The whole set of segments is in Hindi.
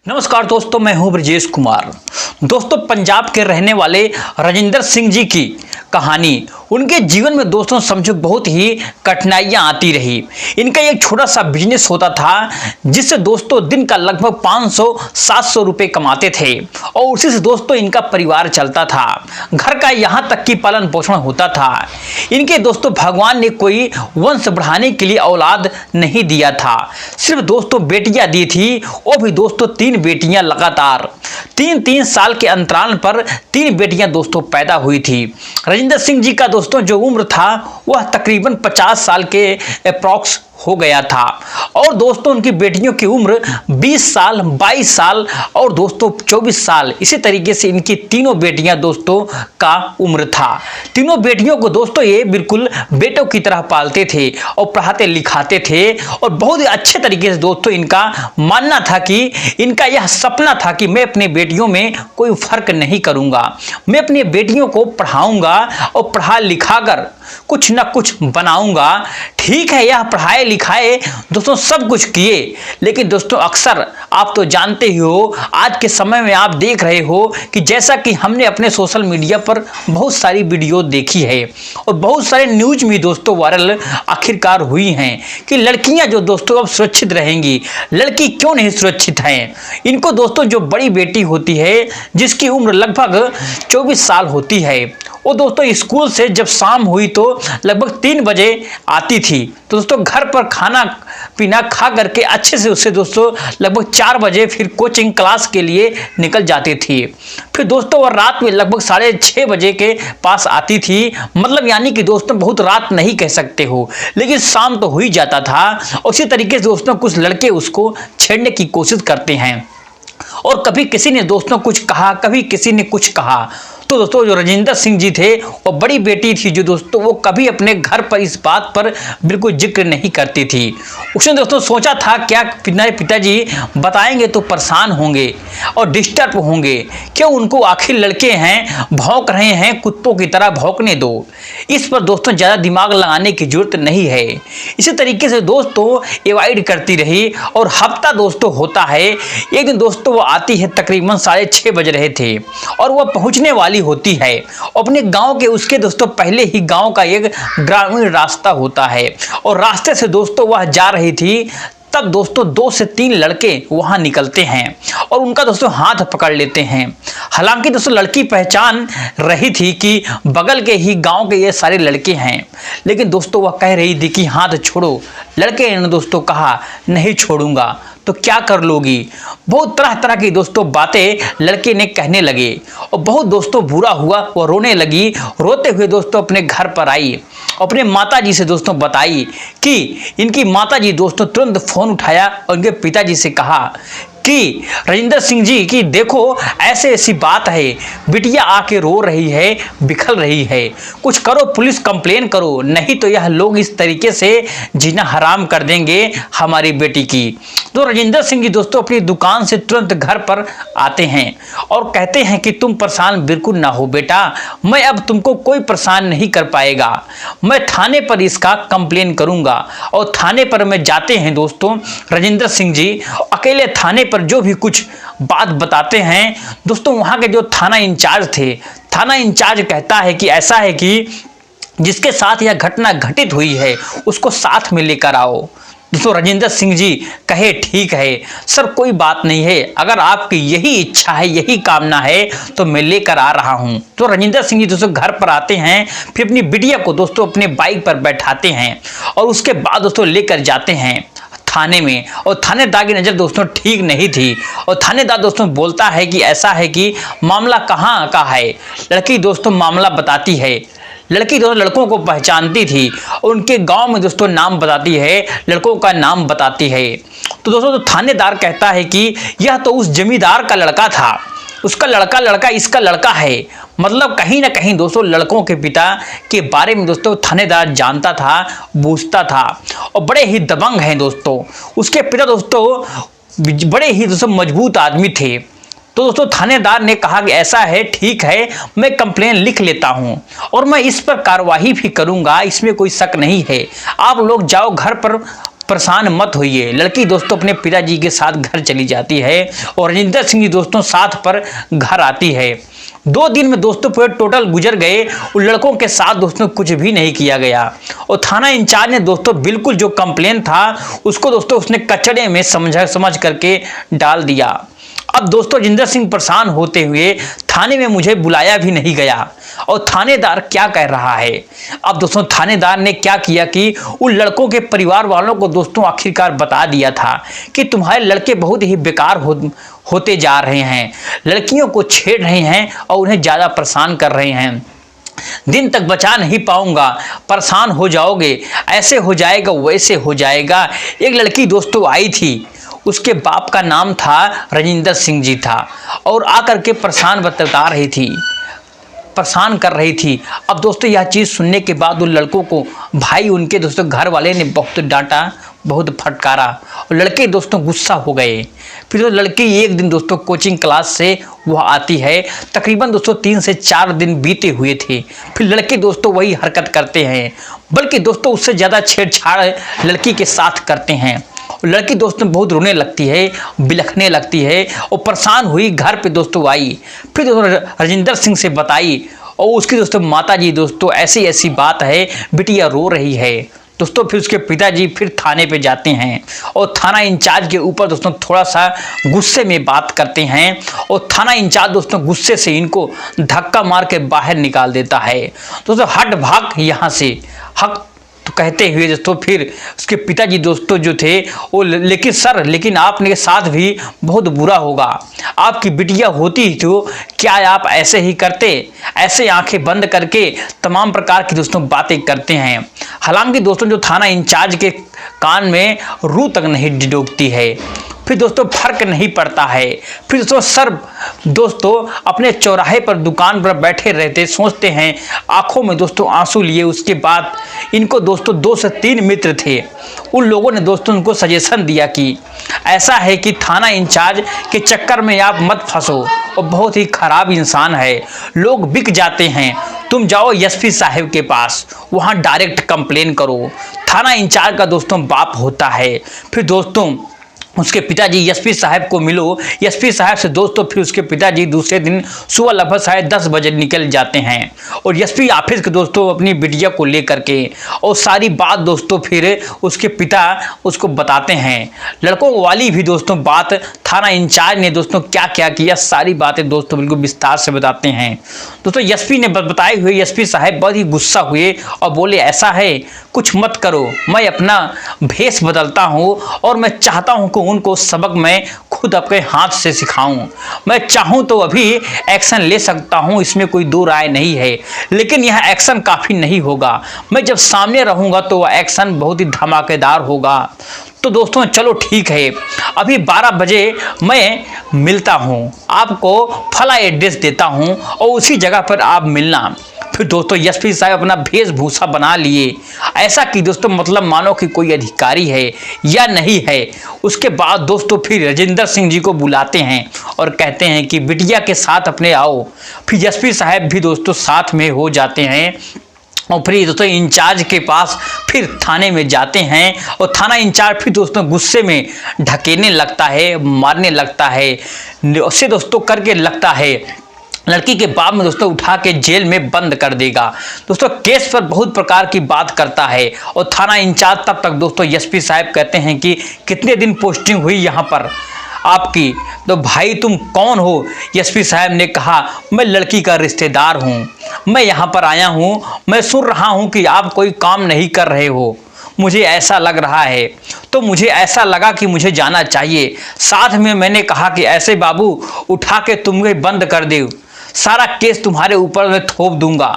नमस्कार दोस्तों, मैं हूं ब्रजेश कुमार। दोस्तों, पंजाब के रहने वाले राजिंदर सिंह जी की कहानी, उनके जीवन में दोस्तों समझो बहुत ही कठिनाइयां आती रही। इनका एक छोटा सा बिजनेस होता था जिससे दोस्तों दिन का लगभग 500-700 रुपए कमाते थे और उसी से दोस्तों इनका परिवार चलता था। घर का यहाँ तक कि पालन पोषण होता था। इनके दोस्तों भगवान ने कोई वंश बढ़ाने के लिए औलाद नहीं दिया था, सिर्फ दोस्तों बेटियां दी थी। वो भी दोस्तों 3 बेटियां लगातार 3-3 साल के अंतराल पर 3 बेटियां दोस्तों पैदा हुई थी। राजिंदर सिंह जी का दोस्तों जो उम्र था वह तकरीबन 50 साल के अप्रॉक्स हो गया था और दोस्तों उनकी बेटियों की उम्र 20 साल, 22 साल और दोस्तों 24 साल। इसी तरीके से इनकी तीनों बेटियां दोस्तों का उम्र था। तीनों बेटियों को दोस्तों ये बिल्कुल बेटों की तरह पालते थे और पढ़ाते लिखाते थे और बहुत ही अच्छे तरीके से दोस्तों इनका मानना था कि इनका यह सपना था कि मैं अपनी बेटियों में कोई फर्क नहीं करूंगा, मैं अपनी बेटियों को पढ़ाऊंगा और पढ़ा लिखाकर कुछ ना कुछ बनाऊंगा। ठीक है, यह पढ़ाए लिखाए दोस्तों सब कुछ किए, लेकिन दोस्तों अक्सर आप तो जानते ही हो, आज के समय में आप देख रहे हो कि जैसा कि हमने अपने सोशल मीडिया पर बहुत सारी वीडियो देखी है और बहुत सारे न्यूज में दोस्तों वायरल आखिरकार हुई हैं कि लड़कियां जो दोस्तों अब सुरक्षित रहेंगी। लड़की क्यों नहीं सुरक्षित हैं? इनको दोस्तों जो बड़ी बेटी होती है जिसकी उम्र लगभग 24 साल होती है, वो दोस्तों स्कूल से जब शाम हुई तो लगभग 3 बजे आती थी, तो दोस्तों घर पर खाना पीना खा करके अच्छे से उससे दोस्तों लगभग 4 बजे फिर कोचिंग क्लास के लिए निकल जाती थी। फिर दोस्तों वो रात में लगभग 6:30 बजे के पास आती थी। मतलब यानी कि दोस्तों बहुत रात नहीं कह सकते हो, लेकिन शाम तो हो ही जाता था। उसी तरीके से दोस्तों कुछ लड़के उसको छेड़ने की कोशिश करते हैं और कभी किसी ने दोस्तों कुछ कहा, कभी किसी ने कुछ कहा। तो दोस्तों जो राजिंदर सिंह जी थे वो बड़ी बेटी थी जो दोस्तों वो कभी अपने घर पर इस बात पर बिल्कुल जिक्र नहीं करती थी। उसने दोस्तों सोचा था क्या पिताजी बताएंगे तो परेशान होंगे और डिस्टर्ब होंगे, क्यों उनको आखिर लड़के हैं, भौंक रहे हैं, कुत्तों की तरह भौंकने दो। इस पर दोस्तों ज़्यादा दिमाग लगाने की जरूरत नहीं है। इसी तरीके से दोस्तों एवॉइड करती रही और हफ्ता दोस्तों होता है। एक दिन दोस्तों वो आती है, तकरीबन 6:30 बज रहे थे और वह पहुंचने वाली होती है अपने गांव के। उसके दोस्तों पहले ही गांव का एक ग्रामीण रास्ता होता है और रास्ते से दोस्तों वह जा रही थी, तब दोस्तों 2 से 3 लड़के वहां निकलते हैं और उनका दोस्तों हाथ पकड़ लेते हैं। हालांकि दोस्तों लड़की पहचान रही थी कि बगल के ही गांव के ये सारे लड़के हैं, लेकिन दोस्तों वह कह रही थी कि हाथ छोड़ो। लड़के ने दोस्तों कहा नहीं छोड़ूंगा। तो क्या कर लोगी? बहुत तरह तरह की दोस्तों बातें लड़के ने कहने लगे और बहुत दोस्तों बुरा हुआ। वो रोने लगी। रोते हुए दोस्तों अपने घर पर आई, अपने माताजी से दोस्तों बताई कि इनकी माताजी दोस्तों तुरंत फोन उठाया और इनके पिताजी से कहा कि राजिंदर सिंह जी की देखो ऐसे ऐसी बात है, बिटिया आके रो रही है, बिखर रही है, कुछ करो, पुलिस कंप्लेन करो, नहीं तो यह लोग इस तरीके से जीना हराम कर देंगे हमारी बेटी की। तो राजिंदर सिंह जी दोस्तों अपनी दुकान से तुरंत घर पर आते हैं और कहते हैं कि तुम परेशान बिल्कुल ना हो बेटा, मैं अब तुमको कोई परेशान नहीं कर पाएगा, मैं थाने पर इसका कंप्लेन करूंगा। और थाने पर में जाते हैं दोस्तों राजिंदर सिंह जी। अकेले थाने पर जो भी कुछ बात बताते हैं दोस्तों, वहां के जो थाना इंचार्ज थे, थाना इंचार्ज कहता है कि ऐसा है कि जिसके साथ यह घटना घटित हुई है उसको साथ में लेकर आओ। दोस्तों राजिंदर सिंह जी कहे ठीक है सर, कोई बात नहीं है, अगर आपकी यही इच्छा है, यही कामना है तो मैं लेकर आ रहा हूं। तो राजिंदर सिंह जी दोस्तों घर पर आते हैं, फिर अपनी बिटिया को दोस्तों अपने बाइक पर बैठाते हैं और उसके बाद दोस्तों लेकर जाते हैं थाने में। और थानेदार की नज़र दोस्तों ठीक नहीं थी और थानेदार दोस्तों बोलता है कि ऐसा है कि मामला कहाँ का है। लड़की दोस्तों मामला बताती है। लड़की दोस्तों लड़कों को पहचानती थी और उनके गांव में दोस्तों नाम बताती है, लड़कों का नाम बताती है। तो दोस्तों तो थानेदार कहता है कि यह तो उस जमींदार का लड़का था, उसका लड़का इसका लड़का है। मतलब कहीं ना कहीं दोस्तों लड़कों के पिता के बारे में दोस्तों थानेदार जानता था, बूझता था और बड़े ही दबंग हैं दोस्तों। उसके पिता दोस्तों बड़े ही दोस्तों मजबूत आदमी थे। तो दोस्तों थानेदार ने कहा कि ऐसा है, ठीक है, मैं कंप्लेन लिख लेता हूं और मैं इस पर कार्रवाई भी करूंगा, इसमें कोई शक नहीं है। आप लोग जाओ घर पर परेशान मत होइए। लड़की दोस्तों अपने पिताजी के साथ घर चली जाती है और राजिंदर सिंह जी दोस्तों साथ पर घर आती है। 2 दिन में दोस्तों पूरे टोटल गुजर गए। उन लड़कों के साथ दोस्तों कुछ भी नहीं किया गया और थाना इंचार्ज ने दोस्तों बिल्कुल जो कंप्लेन था उसको दोस्तों उसने कचड़े में समझ करके डाल दिया। अब दोस्तों राजिंदर सिंह परेशान होते हुए थाने में मुझे बुलाया भी नहीं गया। और थानेदार क्या कह रहा है, अब दोस्तों थानेदार ने क्या किया कि उन लड़कों के परिवार वालों को दोस्तों आखिरकार बता दिया था कि तुम्हारे लड़के बहुत ही बेकार होते जा रहे हैं, लड़कियों को छेड़ रहे हैं और उन्हें ज़्यादा परेशान कर रहे हैं, दिन तक बचा नहीं पाऊंगा, परेशान हो जाओगे, ऐसे हो जाएगा वैसे हो जाएगा। एक लड़की दोस्तों आई थी, उसके बाप का नाम था राजिंदर सिंह जी था और आकर के परेशान बता रही थी, परेशान कर रही थी। अब दोस्तों यह चीज़ सुनने के बाद उन लड़कों को भाई उनके दोस्तों घर वाले ने बहुत डांटा, बहुत फटकारा और लड़के दोस्तों गुस्सा हो गए। फिर तो लड़की एक दिन दोस्तों कोचिंग क्लास से वह आती है, तकरीबन दोस्तों 3 से 4 दिन बीते हुए थे। फिर लड़के दोस्तों वही हरकत करते हैं, बल्कि दोस्तों उससे ज़्यादा छेड़छाड़ लड़की के साथ करते हैं। लड़की दोस्तों बहुत रोने लगती है, बिलखने लगती है और परेशान हुई घर पे दोस्तों आई। फिर दोस्तों राजिंदर सिंह से बताई और उसकी दोस्तों माता जी दोस्तों ऐसी ऐसी बात है, बिटिया रो रही है। दोस्तों फिर उसके पिताजी फिर थाने पे जाते हैं और थाना इंचार्ज के ऊपर दोस्तों थोड़ा सा गुस्से में बात करते हैं और थाना इंचार्ज दोस्तों गुस्से से इनको धक्का मार के बाहर निकाल देता है। दोस्तों हट भाग यहाँ से, हक तो कहते हुए दोस्तों फिर उसके पिताजी दोस्तों जो थे वो लेकिन सर, लेकिन आपने साथ भी बहुत बुरा होगा, आपकी बिटिया होती तो क्या आप ऐसे ही करते, ऐसे आंखें बंद करके तमाम प्रकार की दोस्तों बातें करते हैं। हालांकि दोस्तों जो थाना इंचार्ज के कान में रूह तक नहीं डूबती है, फिर दोस्तों फर्क नहीं पड़ता है। फिर दोस्तों सर दोस्तों अपने चौराहे पर दुकान पर बैठे रहते, सोचते हैं, आंखों में दोस्तों आंसू लिए। उसके बाद इनको दोस्तों 2 से 3 मित्र थे, उन लोगों ने दोस्तों उनको सजेशन दिया कि ऐसा है कि थाना इंचार्ज के चक्कर में आप मत फंसो, और बहुत ही खराब इंसान है, लोग बिक जाते हैं, तुम जाओ एसपी साहब के पास, वहाँ डायरेक्ट कंप्लेन करो। थाना इंचार्ज का दोस्तों बाप होता है। फिर दोस्तों उसके पिताजी एसपी साहब को मिलो, एसपी साहब से दोस्तों फिर उसके पिताजी दूसरे दिन सुबह लगभग 10:30 बजे निकल जाते हैं और एसपी ऑफिस के दोस्तों अपनी बिटिया को लेकर के, और सारी बात दोस्तों फिर उसके पिता उसको बताते हैं। लड़कों वाली भी दोस्तों बात थाना इंचार्ज ने दोस्तों क्या क्या किया, सारी बातें दोस्तों बिल्कुल विस्तार से बताते हैं। दोस्तों एसपी ने बताए हुए एसपी साहब बहुत ही गुस्सा हुए और बोले ऐसा है कुछ मत करो, मैं अपना भेष बदलता हूँ और मैं चाहता हूँ कि उनको सबक मैं खुद अपने हाथ से सिखाऊं। मैं चाहूँ तो अभी एक्शन ले सकता हूँ, इसमें कोई दो राय नहीं है, लेकिन यह एक्शन काफ़ी नहीं होगा। मैं जब सामने रहूँगा तो वह एक्शन बहुत ही धमाकेदार होगा। तो दोस्तों चलो ठीक है, अभी 12 बजे मैं मिलता हूँ, आपको फला एड्रेस देता हूँ और उसी जगह पर आप मिलना। फिर दोस्तों एसपी साहब अपना वेशभूषा बना लिए, ऐसा कि दोस्तों मतलब मानो कि कोई अधिकारी है या नहीं है। उसके बाद दोस्तों फिर राजिंदर सिंह जी को बुलाते हैं और कहते हैं कि बिटिया के साथ अपने आओ। फिर एसपी साहब भी दोस्तों साथ में हो जाते हैं और फिर दोस्तों इंचार्ज के पास फिर थाने में जाते हैं और थाना इंचार्ज फिर दोस्तों गुस्से में ढकेलने लगता है, मारने लगता है, उससे दोस्तों करके लगता है लड़की के बाप में दोस्तों उठा के जेल में बंद कर देगा। दोस्तों केस पर बहुत प्रकार की बात करता है और थाना इंचार्ज तब तक दोस्तों एसपी साहब कहते हैं कि कितने दिन पोस्टिंग हुई यहाँ पर आपकी, तो भाई तुम कौन हो? एसपी साहब ने कहा मैं लड़की का रिश्तेदार हूँ, मैं यहाँ पर आया हूँ, मैं सुन रहा हूँ कि आप कोई काम नहीं कर रहे हो, मुझे ऐसा लग रहा है, तो मुझे ऐसा लगा कि मुझे जाना चाहिए। साथ में मैंने कहा कि ऐसे बाबू उठा के तुम्हें बंद कर दे, सारा केस तुम्हारे ऊपर मैं थोप दूंगा,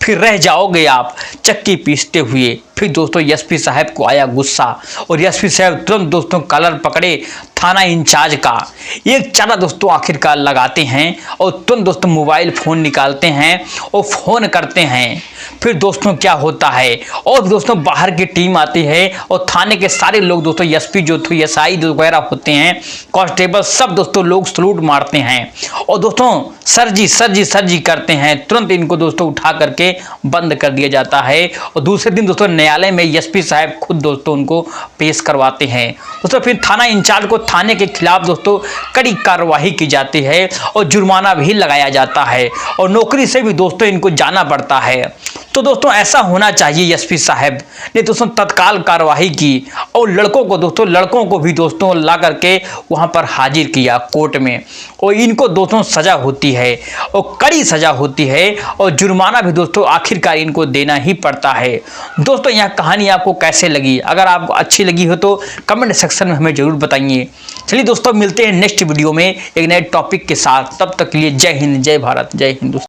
फिर रह जाओगे आप चक्की पीसते हुए। फिर दोस्तों एसपी साहब को आया गुस्सा और एसपी साहब तुरंत दोस्तों कलर पकड़े, थाना इंचार्ज का एक चारा दोस्तों आखिरकार लगाते हैं और तुरंत दोस्तों मोबाइल फ़ोन निकालते हैं और फ़ोन करते हैं। फिर दोस्तों क्या होता है, और दोस्तों बाहर की टीम आती है और थाने के सारे लोग दोस्तों एसपी जो थे, एसआई वगैरह होते हैं, कांस्टेबल, सब दोस्तों लोग सलूट मारते हैं और दोस्तों सर जी करते हैं। तुरंत इनको दोस्तों उठा करके बंद कर दिया जाता है और दूसरे दिन दोस्तों न्यायालय में एसपी साहब खुद दोस्तों उनको पेश करवाते हैं। दोस्तों फिर थाना इंचार्ज को थाने के खिलाफ दोस्तों कड़ी कार्रवाई की जाती है और जुर्माना भी लगाया जाता है और नौकरी से भी दोस्तों इनको जाना पड़ता है। तो दोस्तों ऐसा होना चाहिए एसपी साहब ने दोस्तों तत्काल कार्रवाई की और लड़कों को भी दोस्तों ला करके वहां पर हाजिर किया कोर्ट में और इनको दोस्तों सजा होती है और कड़ी सजा होती है और जुर्माना भी दोस्तों आखिरकार इनको देना ही पड़ता है। दोस्तों यह कहानी आपको कैसे लगी? अगर आपको अच्छी लगी हो तो कमेंट सेक्शन में हमें जरूर बताइए। चलिए दोस्तों मिलते हैं नेक्स्ट वीडियो में एक नए टॉपिक के साथ। तब तक के लिए जय हिंद, जय भारत, जय हिंदुस्तान।